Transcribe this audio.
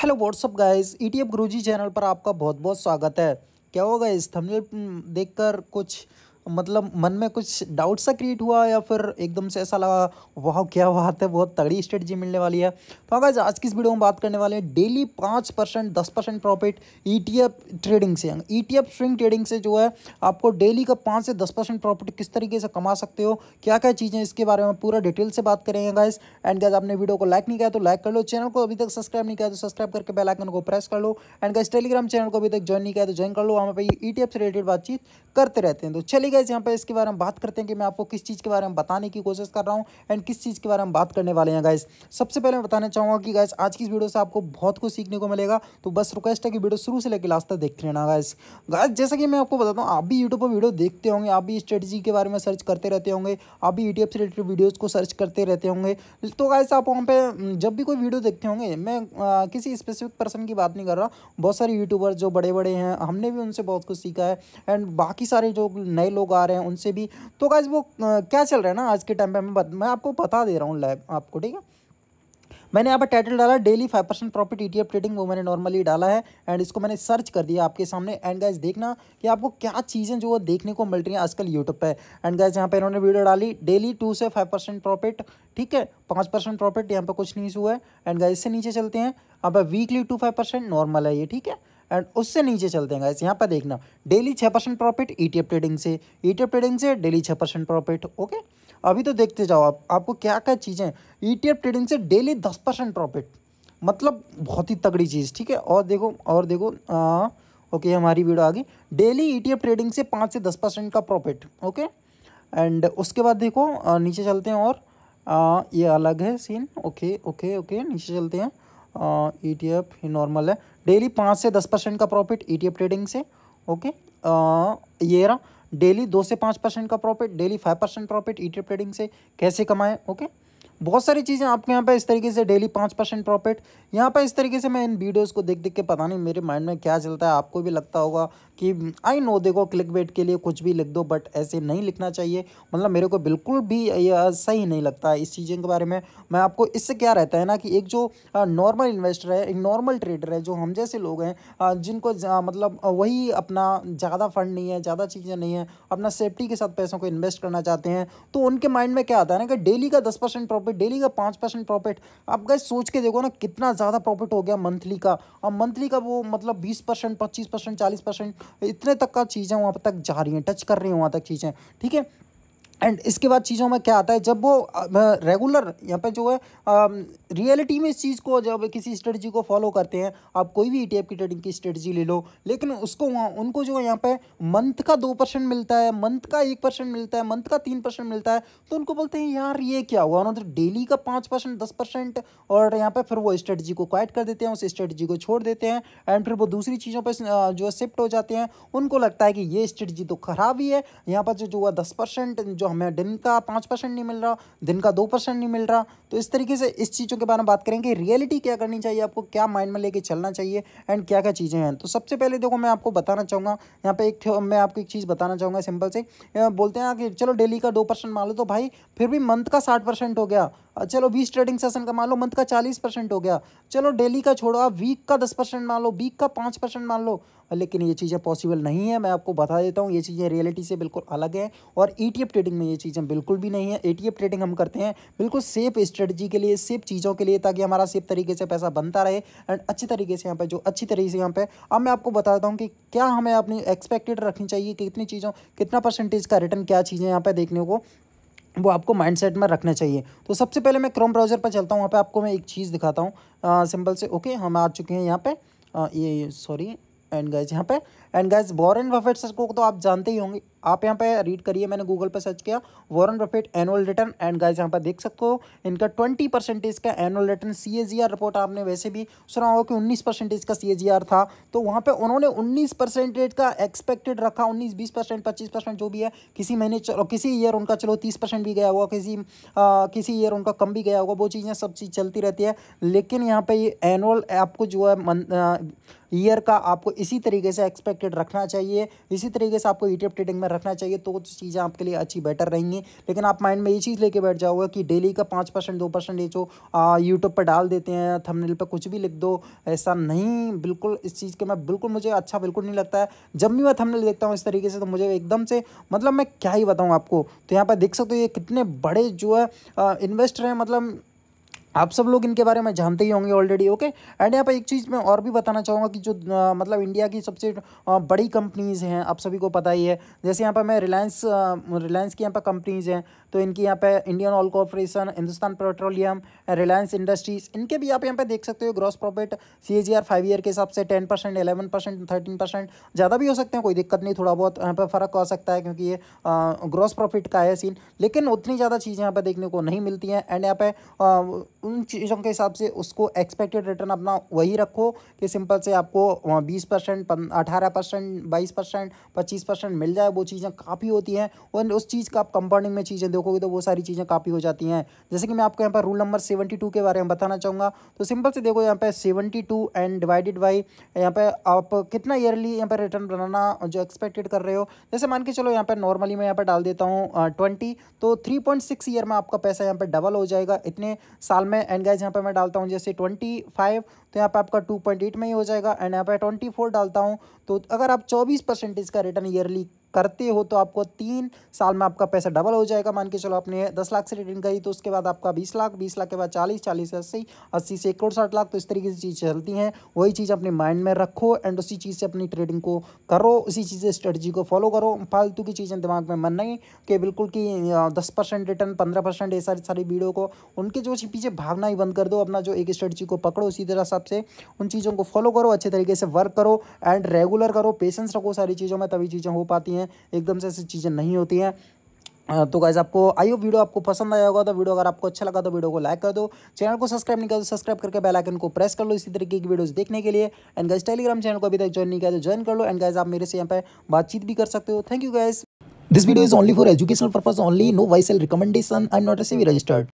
Hello what's up guys, ETF गुरुजी channel पर आपका बहुत बहुत स्वागत है। क्या होगा इस थंबनेल देखकर कुछ मतलब मन में कुछ डाउट सा क्रिएट हुआ या फिर एकदम से ऐसा लगा वाह क्या बात है, बहुत तगड़ी स्ट्रेटजी मिलने वाली है। तो गाइस आज की इस वीडियो में बात करने वाले हैं डेली 5% 10% प्रॉफिट ईटीएफ ट्रेडिंग से। ईटीएफ स्विंग ट्रेडिंग से जो है आपको डेली का 5 से 10% प्रॉफिट किस तरीके से कमा सकते हो, क्या क्या चीज़ें, इसके बारे में पूरा डिटेल से बात करेंगे गाइस। एंड गाइस आपने वीडियो को लाइक नहीं किया तो लाइक कर लो, चैनल को अभी तक सब्सक्राइब नहीं किया तो सब्सक्राइब करके बेल आइकन को प्रेस कर लो। एंड गाइस टेलीग्राम चैनल को अभी तक ज्वाइन नहीं किया तो ज्वाइन कर लो, वहाँ पे ईटीएफ से रिलेटेड बातचीत करते रहते हैं। तो चलिए गाइस यहाँ पे इसके बारे में बात करते हैं कि मैं आपको किस चीज़ के बारे में बताने की कोशिश कर रहा हूँ एंड किस चीज़ के बारे में बात करने वाले हैं गाइस। सबसे पहले मैं बताना चाहूँगा कि गाइस आज की इस वीडियो से आपको बहुत कुछ सीखने को मिलेगा, तो बस रिक्वेस्ट है कि वीडियो शुरू से लेकर लास्ट तक देखते रहना गाइस। गाइस जैसा कि मैं आपको बताता हूँ, आप भी यूट्यूब पर वीडियो देखते होंगे, आप भी स्ट्रेटजी के बारे में सर्च करते रहते होंगे, आप भी ईटीएफ से रिलेटेड वीडियोज़ को सर्च करते रहते होंगे। तो गाइस आप वहाँ पे जब भी कोई वीडियो देखते होंगे, मैं किसी स्पेसिफिक पर्सन की बात नहीं कर रहा, बहुत सारे यूट्यूबर जो बड़े बड़े हैं, हमने भी उनसे बहुत कुछ सीखा है एंड बाकी सारे जो नए लोग आ रहे हैं उनसे भी। तो गाइस वो क्या चल रहा है ना आज के टाइम पे, मैं आपको बता दे रहा हूँ लाइव आपको, ठीक है। मैंने यहाँ पर टाइटल डाला डेली 5% प्रॉफिट ईटीएफ ट्रेडिंग, वो मैंने नॉर्मली डाला है एंड इसको मैंने सर्च कर दिया आपके सामने। एंड गाइस देखना कि आपको क्या चीज़ें जो देखने को मिल रही हैं आजकल यूट्यूब पे। एंड गाइस यहाँ पे इन्होंने वीडियो डाली डेली 2 से 5% प्रॉफिट, ठीक है, 5% प्रॉफिट, यहाँ पे कुछ नहीं इशू है। एंड गाइस इससे नीचे चलते हैं, अब वीकली 2-5% नॉर्मल है ये, ठीक है। एंड उससे नीचे चलते हैं गाइस, यहाँ पर देखना डेली 6% प्रॉफिट ईटीएफ ट्रेडिंग से, ईटीएफ ट्रेडिंग से डेली 6% प्रॉफिट, ओके। अभी तो देखते जाओ आप, आपको क्या क्या चीज़ें, ईटीएफ ट्रेडिंग से डेली 10% प्रॉफिट, मतलब बहुत ही तगड़ी चीज़, ठीक है। और देखो ओके हमारी वीडियो आ गई, डेली ईटीएफ ट्रेडिंग से 5 से 10% का प्रॉफिट, ओके। एंड उसके बाद देखो नीचे चलते हैं और ये अलग है सीन, ओके ओके ओके, नीचे चलते हैं। ईटीएफ ही नॉर्मल है, डेली 5 से 10% का प्रॉफिट ईटीएफ ट्रेडिंग से, ओके। ये रहा डेली 2 से 5% का profit, daily 5% profit ETF trading से कैसे कमाएं, ओके। बहुत सारी चीज़ें आपके यहाँ पे इस तरीके से डेली 5% प्रॉफिट, यहाँ पे इस तरीके से मैं इन वीडियोस को देख देख के पता नहीं मेरे माइंड में क्या चलता है, आपको भी लगता होगा कि आई नो, देखो क्लिक बेट के लिए कुछ भी लिख दो बट ऐसे नहीं लिखना चाहिए, मतलब मेरे को बिल्कुल भी ये सही नहीं लगता है इस चीज़ों के बारे में। मैं आपको इससे क्या रहता है ना कि एक जो नॉर्मल इन्वेस्टर है, एक नॉर्मल ट्रेडर है, जो हम जैसे लोग हैं, जिनको मतलब वही अपना ज़्यादा फंड नहीं है, ज़्यादा चीज़ें नहीं है, अपना सेफ्टी के साथ पैसों को इन्वेस्ट करना चाहते हैं, तो उनके माइंड में क्या आता है ना कि डेली का 10% प्रॉफिट, डेली का 5% प्रॉफिट। आप गाइस सोच के देखो ना कितना ज़्यादा प्रॉफिट हो गया मंथली का। अब मंथली का वो मतलब 20%, 25%, 40%, इतने तक का चीज़ें वहाँ तक जा रही हैं, टच कर रही हैं वहाँ तक चीज़ें, ठीक है। एंड इसके बाद चीज़ों में क्या आता है, जब वो रेगुलर यहाँ पे जो है रियलिटी में इस चीज़ को, जब किसी स्ट्रेटजी को फॉलो करते हैं, आप कोई भी ईटीएफ की ट्रेडिंग की स्ट्रेटजी ले लो, लेकिन उसको उनको जो है यहाँ पे मंथ का 2% मिलता है, मंथ का 1% मिलता है, मंथ का 3% मिलता है, तो उनको बोलते हैं यार ये क्या हुआ, उन्होंने तो डेली का 5% 10%, और यहाँ पे फिर वो स्ट्रेटजी को क्वाइट कर देते हैं, उस स्ट्रेटजी को छोड़ देते हैं एंड फिर वो दूसरी चीज़ों पर जो शिफ्ट हो जाते हैं। उनको लगता है कि ये स्ट्रेटजी तो खराब ही है, यहाँ पर जो हुआ 10%, जो हमें दिन का 5% नहीं मिल रहा, दिन का 2% नहीं मिल रहा। तो इस तरीके से इस चीज़ों के बारे में बात करेंगे, रियलिटी क्या करनी चाहिए, आपको क्या माइंड में लेके चलना चाहिए एंड क्या क्या चीज़ें हैं। तो सबसे पहले देखो मैं आपको बताना चाहूँगा यहाँ पे मैं आपको एक चीज़ बताना चाहूँगा सिंपल से। बोलते हैं कि चलो डेली का 2% मान लो, तो भाई फिर भी मंथ का 60% हो गया। चलो 20 ट्रेडिंग सेशन का मान लो, मंथ का 40% हो गया। चलो डेली का छोड़ो, आप वीक का 10% मान लो, वीक का 5% मान लो, लेकिन ये चीज़ें पॉसिबल नहीं है। मैं आपको बता देता हूँ, ये चीज़ें रियलिटी से बिल्कुल अलग है और ईटीएफ ट्रेडिंग में ये चीज़ें बिल्कुल भी नहीं है। ईटीएफ ट्रेडिंग हम करते हैं बिल्कुल सेफ स्ट्रेटजी के लिए, सेफ चीज़ों के लिए, ताकि हमारा सेफ तरीके से पैसा बनता रहे एंड अच्छी तरीके से यहाँ पे, जो अच्छी तरीके से यहाँ पे। अब मैं आपको बताता हूँ कि क्या हमें अपनी एक्सपेक्टेड रखनी चाहिए, कि कितनी चीज़ों, कितना परसेंटेज का रिटर्न, क्या चीज़ें यहाँ पे देखने को वो आपको माइंडसेट में रखना चाहिए। तो सबसे पहले मैं क्रोम ब्राउज़र पर चलता हूँ, वहाँ पे आपको मैं एक चीज़ दिखाता हूँ सिंपल से, ओके। हम आ चुके हैं यहाँ पे, ये सॉरी, एंड गाइस यहाँ पे, and guys Warren Buffett sir को तो आप जानते ही होंगे, आप यहाँ पे रीड करिए, मैंने गूगल पे सर्च किया Warren Buffett annual return, and guys यहाँ पे देख सकते हो इनका 20% का एनुअल रिटर्न। सीएजीआर रिपोर्ट आपने वैसे भी सुना होगा कि 19% का सीएजीआर था, तो वहाँ पे उन्होंने 19% का एक्सपेक्टेड रखा, 19-20% 25% जो भी है। किसी महीने चलो, किसी ईयर उनका चलो 30% भी गया होगा, किसी ईयर उनका कम भी गया होगा, वो चीज़ें सब चीज़ चलती रहती है। लेकिन यहाँ पे ये एनुअल आपको जो है ईयर का आपको इसी तरीके से एक्सपेक्ट एक्सपेक्टेड रखना चाहिए, इसी तरीके से आपको ETF ट्रेडिंग में रखना चाहिए, तो कुछ चीज़ें आपके लिए अच्छी बेटर रहेंगी। लेकिन आप माइंड में ये चीज़ लेके बैठ जाओगे कि डेली का 5% 2% ये जो यूट्यूब पर डाल देते हैं, थंबनेल पे कुछ भी लिख दो, ऐसा नहीं, बिल्कुल इस चीज़ के मैं बिल्कुल, मुझे अच्छा बिल्कुल नहीं लगता है। जब भी मैं थंबनेल देखता हूँ इस तरीके से, तो मुझे एकदम से मतलब मैं क्या ही बताऊँ आपको। तो यहाँ पर देख सकते हो ये कितने बड़े जो है इन्वेस्टर हैं, मतलब आप सब लोग इनके बारे में जानते ही होंगे ऑलरेडी। ओके, एंड यहाँ पर एक चीज़ मैं और भी बताना चाहूँगा कि जो मतलब इंडिया की सबसे बड़ी कंपनीज़ हैं, आप सभी को पता ही है। जैसे यहाँ पर मैं रिलायंस की यहाँ पर कंपनीज़ हैं, तो इनकी यहाँ पे Indian oil corporation, Hindustan petroleum, Reliance industries, इनके भी आप यहाँ पे देख सकते हो ग्रॉस प्रॉफिट CAGR 5 ईयर के हिसाब से 10%, 11%, 13%, ज़्यादा भी हो सकते हैं, कोई दिक्कत नहीं, थोड़ा बहुत यहाँ पर फ़र्क आ सकता है क्योंकि ये ग्रॉस प्रॉफिट का है सीन। लेकिन उतनी ज़्यादा चीज़ें यहाँ पर देखने को नहीं मिलती हैं। एंड यहाँ पे उन चीज़ों के हिसाब से उसको एक्सपेक्टेड रिटर्न अपना वही रखो कि सिंपल से आपको 20%, 18%, 22%, 25% मिल जाए, वो चीज़ें काफ़ी होती हैं। और उस चीज़ का आप कंपाउंडिंग में चीज़ें देखोगे तो वो सारी चीज़ें काफ़ी हो जाती हैं। जैसे कि मैं आपको यहाँ पर रूल नंबर 72 के बारे में बताना चाहूँगा। तो सिंपल से देखो यहाँ पे 72 एंड डिवाइडेड बाई यहाँ पे आप कितना ईयरली यहाँ पर रिटर्न बनाना जो एक्सपेक्टेड कर रहे हो। जैसे मान के चलो यहाँ पर नॉर्मली मैं यहाँ पर डाल देता हूँ 20, तो 3.6 ईयर में आपका पैसा यहाँ पर डबल हो जाएगा इतने साल में। एंड गाइज यहाँ पे मैं डालता हूँ जैसे 25, तो यहाँ पे आपका 2.8 में ही हो जाएगा। एंड यहाँ पे 24 डालता हूँ, तो अगर आप 24% का रिटर्न ईयरली करते हो तो आपको 3 साल में आपका पैसा डबल हो जाएगा। मान के चलो आपने 10 लाख से रिटर्न करी, तो उसके बाद आपका 20 लाख, 20 लाख के बाद 40, 40 से 80, 80 से 1 करोड़ 60 लाख। तो इस तरीके से चीज़ चलती हैं। वही चीज़ अपने माइंड में रखो एंड उसी चीज़ से अपनी ट्रेडिंग को करो, उसी चीज़ से स्ट्रेटजी को फॉलो करो। फालतू की चीज़ें दिमाग में मन नहीं कि बिल्कुल कि 10% रिटर्न, 15%, ये सारी वीडियो को उनके जो पीछे भागना ही बंद कर दो। अपना जो एक स्ट्रेटजी को पकड़ो, उसी तरह हिसाब से उन चीज़ों को फॉलो करो, अच्छे तरीके से वर्क करो एंड रेगुलर करो, पेशेंस रखो सारी चीज़ों में, तभी चीज़ें हो पाती हैं। एकदम से ऐसी चीज़ें नहीं होती हैं। तो गाइस आपको आई होप वीडियो आपको पसंद आया होगा। तो वीडियो अगर आपको अच्छा लगा तो वीडियो को लाइक कर दो, चैनल को सब्सक्राइब नहीं किया तो सब्सक्राइब करके बेल आइकन को प्रेस कर लो इसी तरीके की वीडियोस देखने के लिए। एंड गाइस टेलीग्राम चैनल को अभी तक ज्वाइन नहीं किया तो ज्वाइन कर लो। एंड गाइस आप मेरे से यहाँ पे बातचीत भी कर सकते हो। Thank you guys. This video is only for educational purpose only. No vice sell recommendation. I'm not a SEBI registered.